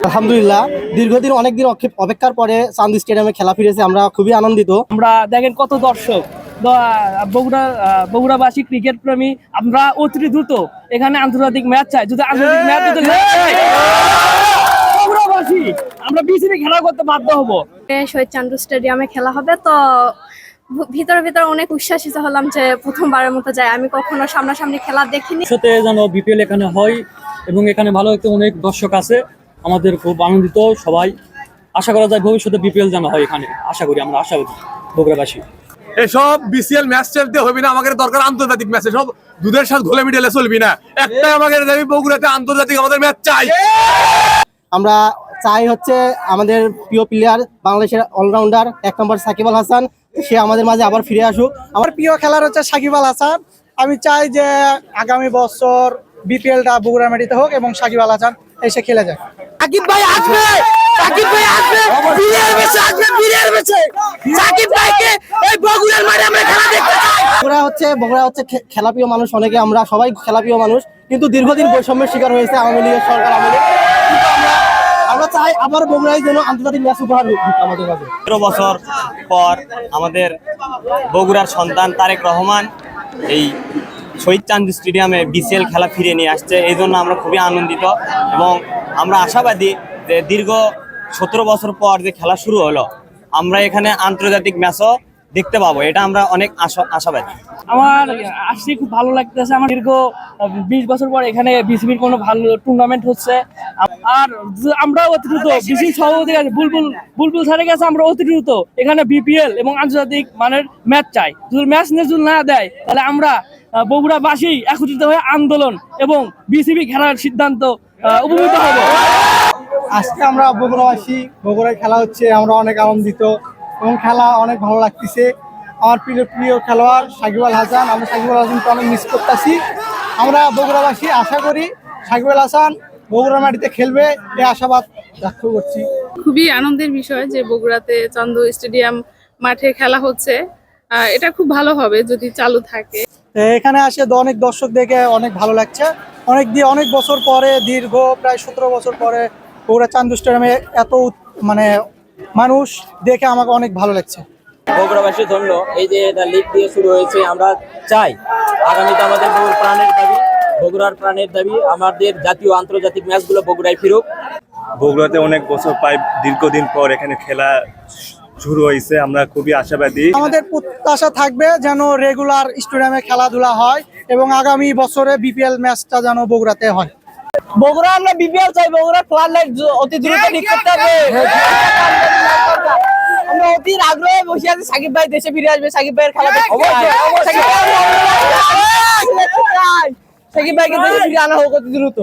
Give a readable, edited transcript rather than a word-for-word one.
আলহামদুলিল্লাহ দীর্ঘদিন অনেকদিন অপেক্ষার পরে চান্দ স্টেডিয়ামে খেলা ফিরেছে, আমরা খুবই আনন্দিত। আমরা দেখেন কত দর্শক বগুড়াবাসী ক্রিকেট প্রেমী, আমরা অতি দ্রুত এখানে আন্তর্জাতিক ম্যাচ চাই। যদি আন্তর্জাতিক ম্যাচ বগুড়াবাসী আমরা বিসিবি খেলা করতে বাধ্য হব। শহীদ চান্দু স্টেডিয়ামে খেলা হবে, তো ভিতরে ভিতরে অনেক উচ্ছ্বাসিত হলাম যে প্রথমবারের মতো যাই। আমি কখনো সামনাসামনি খেলা দেখিনি। সাথে যেন বিপিএল এখানে হয় এবং এখানে ভালো একটা অনেক দর্শক আছে, আমাদের খুব আনন্দিত সবাই। আশা করা যায় ভবিষ্যতে বিপিএল যেন হয় এখানে, আশা করি, আমরা আশা করি বগুড়াবাসী। এসব বিসিএল ম্যাচ চলতে হবে না, আমাদের দরকার আন্তর্জাতিক ম্যাচ। সব দুধের সাথে ঘোলে মিডেলে চলবি না, একটাই আমাদের দাবি বগুড়াতে আন্তর্জাতিক আমাদের ম্যাচ চাই। আমরা চাই হচ্ছে আমাদের প্রিয় প্লেয়ার বাংলাদেশের অলরাউন্ডার 1 নম্বর সাকিব আল হাসান, সে আমাদের মাঝে আবার ফিরে আসুক। আমার প্রিয় খেলার হচ্ছে সাকিব আল হাসান। আমি চাই যে আগামী বছর বিপিএলটা বগুড়া মাটিতে হোক এবং সাকিব আল হাসান এসে খেলে যায়। সাকিব ভাই আসবে, সাকিব ভাই আসবে, বিরিয়ার বেঁচে আসবে, বিরিয়ার বেঁচে সাকিব ভাইকে এই বগুড়ার মাঠে আমরা খেলা দেখতে চাই। বগুড়া হচ্ছে খেলাপ্রিয় মানুষ, অনেকে আমরা সবাই খেলাপ্রিয় মানুষ, কিন্তু দীর্ঘদিন বৈষম্যের শিকার হয়েছে আওয়ামী লীগের সরকার আমলে। আমরা চাই আবার বগুড়ায় যেন আন্তর্জাতিক ম্যাচ উপহার আমাদের কাছে। 13 বছর পর আমাদের বগুড়ার সন্তান তারেক রহমান এই শহীদ চাঁদ স্টেডিয়ামে বিসিএল খেলা ফিরিয়ে নিয়ে আসছে, এই জন্য আমরা খুবই আনন্দিত এবং আমরা আশাবাদী যে দীর্ঘ 17 বছর পর যে খেলা শুরু হলো, আমরা এখানে আন্তর্জাতিক ম্যাচও দেখতে পাবো, এটা আমরা অনেক আশাবাদী। আমার আসছি, খুব ভালো লাগতেছে। আমার দীর্ঘ 20 বছর পর এখানে বিসিবির কোনো ভালো টুর্নামেন্ট হচ্ছে। আর আমরা অতি দ্রুত বিসিবি সভাপতি আছে বুলবুল স্যারের কাছে আমরা অতি দ্রুত এখানে বিপিএল এবং আন্তর্জাতিক মানের ম্যাচ চাই। যদি ম্যাচ যদি না দেয় তাহলে আমরা বগুড়াবাসী একত্রিত হয়ে আন্দোলন এবং বিসিবি খেলার সিদ্ধান্ত উপনীত হব। আজকে আমরা বগুড়াবাসী, বগুড়ায় খেলা হচ্ছে, আমরা অনেক আনন্দিত এবং খেলা অনেক ভালো লাগতেছে। আমার প্রিয় খেলোয়াড় সাকিব আল হাসান, আমরা সাকিব আল হাসানকে অনেক মিস করতেছি। আমরা বগুড়াবাসী আশা করি সাকিব আল হাসান বগুড়া মাটিতে খেলবে, এই আশাবাদ ব্যক্ত করছি। খুবই আনন্দের বিষয় যে বগুড়াতে চান্দু স্টেডিয়াম মাঠে খেলা হচ্ছে। এটা খুব ভালো হবে যদি চালু থাকে। এখানে আসে অনেক দর্শক দেখে অনেক ভালো লাগছে। অনেক বছর পরে, দীর্ঘ প্রায় 17 বছর পরে বগুড়া চান্দু স্টেডিয়ামে এত মানুষ দেখে আমাকে অনেক ভালো লাগছে। বগুড়াবাসীর জন্য এই যে এটা লিগ দিয়ে শুরু হয়েছে, আমরা চাই আগামীতে আমাদের বগুড়ার প্রাণের দাবি আমাদের জাতীয় আন্তর্জাতিক ম্যাচগুলো বগুড়ায় ফিরুক। বগুড়াতে অনেক বছর দীর্ঘদিন পর এখানে খেলা শুরু হয়েছে, আমরা খুবই আশাবাদী। আমাদের প্রত্যাশা থাকবে যেন রেগুলার স্টেডিয়ামে খেলাধুলা হয় এবং আগামী বছরে বিপিএল ম্যাচটা যেন বগুড়াতে হয়। বগুড়া আমরা বিপিএল চাই, বগুড়া ফ্লাড লাইট অতি দ্রুত ঠিক করতে হবে। আমরা অতি আগ্রহে বসে আছি, সাকিব ভাই দেশে ফিরে আসবে, সাকিব ভাইয়ের খেলা দেখতে চাই। সাকিব ভাইকে দেশে ফিরে আনা হোক অতি দ্রুত।